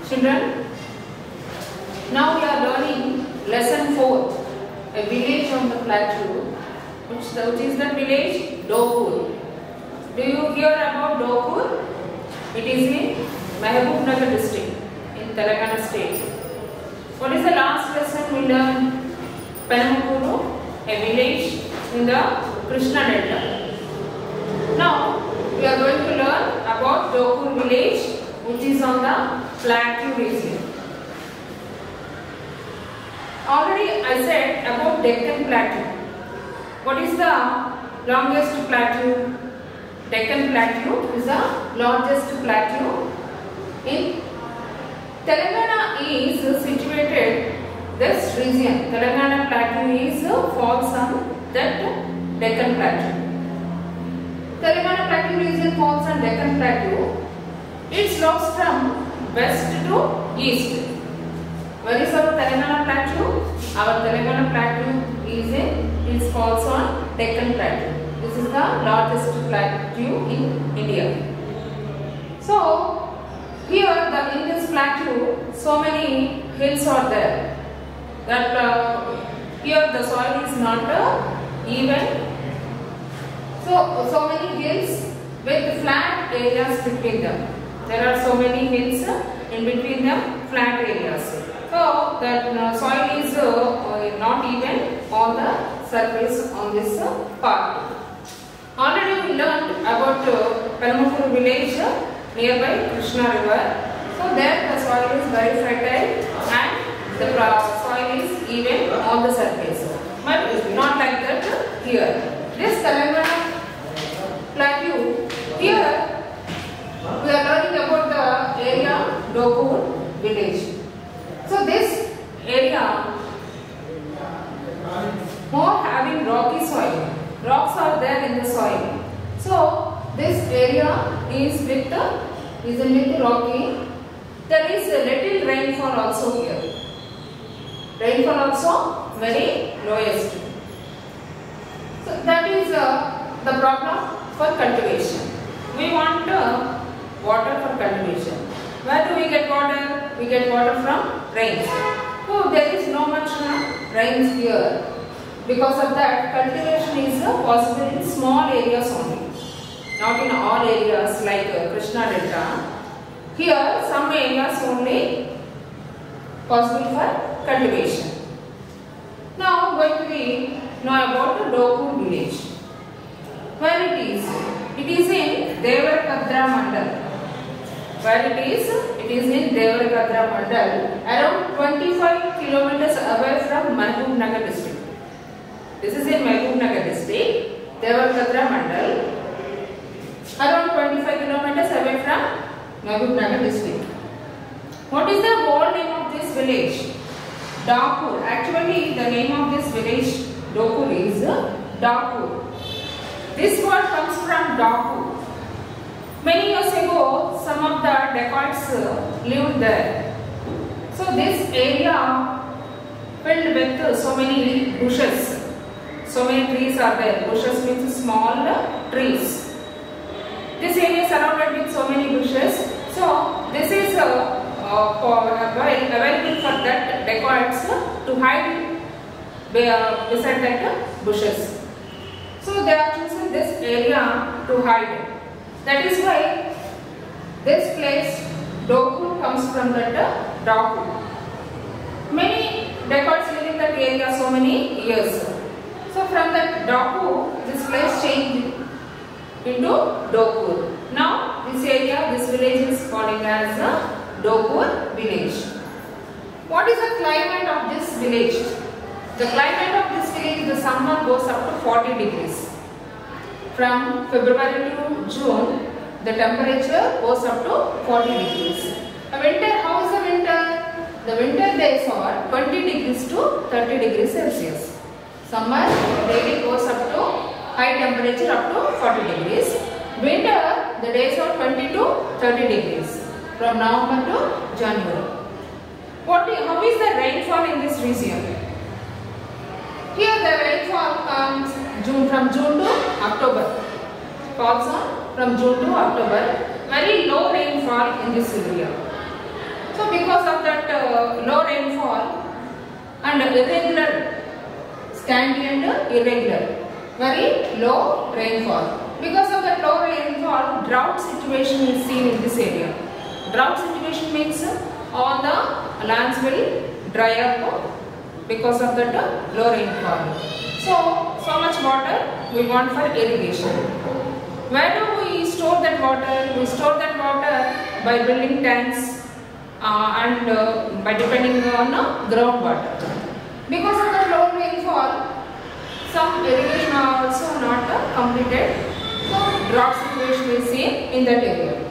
Children, now we are learning lesson 4, a village on the plateau, which is the village Dokpur. Do you hear about Dokpur? It is in Mahbubnagar district in Telangana state. What is the last lesson we learned? Penamakuru, a village in the Krishna Delta. Now we are going to learn about Dokpur village, which is on the plateau region. Already I said about Deccan Plateau. What is the longest plateau? Deccan Plateau is the largest plateau in Telangana. Is situated this region. Telangana plateau is falls on that Deccan Plateau. Telangana plateau region falls on Deccan Plateau. It slopes from west to east. Where is our Telangana plateau? Our Telangana plateau is falls on Deccan Plateau. This is the largest plateau in India. So here in this plateau, so many hills are there. That here the soil is not even. So many hills with flat areas between them. There are so many hills in between them, flat areas. So that soil is not even on the surface on this part. Already we learned about Penamakuru village nearby Krishna river. So there the soil is very fertile and the soil is even on the surface. But not like that here. This Telangana plateau, here we are learning about the area Dokpur village. So this area more having rocky soil. Rocks are there in the soil. So this area is with rocky. There is a little rainfall also here. Rainfall also very lowest. So that is the problem for cultivation. We want water for cultivation. Where do we get water? We get water from rains. So there is no much rains here. Because of that, cultivation is possible in small areas only. Not in all areas like Krishna Delta. Here some areas only possible for cultivation. Now going to be know about the Dokpur village. Where it is? It is in Devarkadra Mandal. Where it is? It is in Devarkadra Mandal, around 25 kilometers away from Mahbubnagar district. This is in Mahbubnagar district, Devarkadra Mandal, around 25 kilometers away from Mahbubnagar district. What is the whole name of this village? Dokpur. Actually, the name of this village, Dokpur, is Dokpur. This word comes from Dokpur. Many years ago, some of the dacoits lived there. So this area filled with so many bushes. So many trees are there. Bushes means small trees. This area is surrounded with so many bushes. So this is available for that dacoits to hide beside that bushes. So they are choosing this area to hide. That is why this place Dokpur comes from that Dokpur. Many dacoits live in that area so many years. So from that Dokpur, this place changed into Dokpur. Now this area, this village is called as Dokpur village. What is the climate of this village? The climate of this village, the summer goes up to 40 degrees. From February to June, the temperature goes up to 40 degrees. A winter, how is the winter? The winter days are 20 degrees to 30 degrees Celsius. Summer daily goes up to high temperature up to 40 degrees. Winter, the days are 20 to 30 degrees from November to January. How is the rainfall in this region? Here the rainfall comes from June to October. Falls on from June to October. Very low rainfall in this area. So because of that low rainfall and irregular, scanty and irregular, very low rainfall. Because of that low rainfall, drought situation is seen in this area. Drought situation means all the lands will dry up because of that low rainfall. So much water we want for irrigation. Where do we store that water? We store that water by building tanks and by depending on groundwater. Because of the low rainfall, some irrigation are also not completed. So drought situation is seen in that area.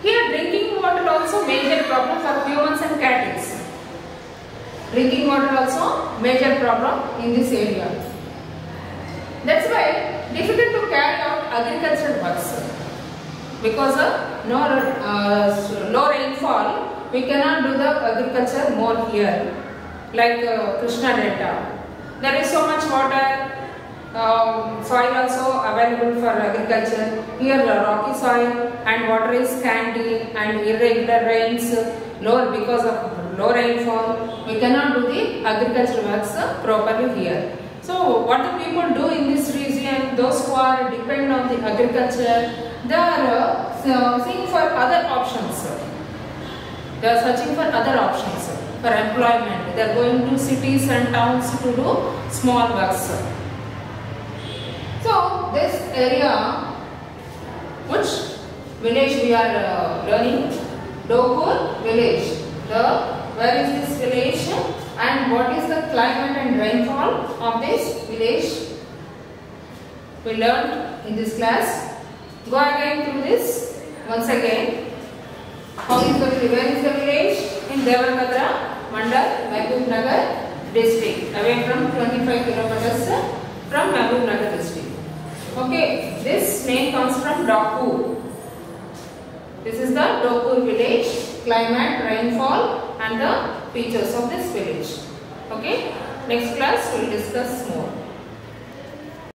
Here drinking water also major problem for humans and cattle. Drinking water also major problem in this area. That's why difficult to carry out agricultural works. Because of low rainfall, we cannot do the agriculture more here. Like Krishna Delta. There is so much water. Soil also available for agriculture. Here rocky soil and water is scanty and irregular rains, lower because of low rainfall. We cannot do the agricultural works properly here. So what the people do in this region, those who are depend on the agriculture, they are seeking for other options. They are searching for other options for employment. They are going to cities and towns to do small works. So this area, which village we are learning? Dokur village. Where is this village and what is the climate and rainfall of this village? We learned in this class. Go again through this once again. Where is the village? In Devarkadra Mandal, Mahbubnagar district, away from 25 kilometers from Mahbubnagar district. Okay, this name comes from Dokur. This is the Dokur village, climate, rainfall and the features of this village. Okay, next class we will discuss more.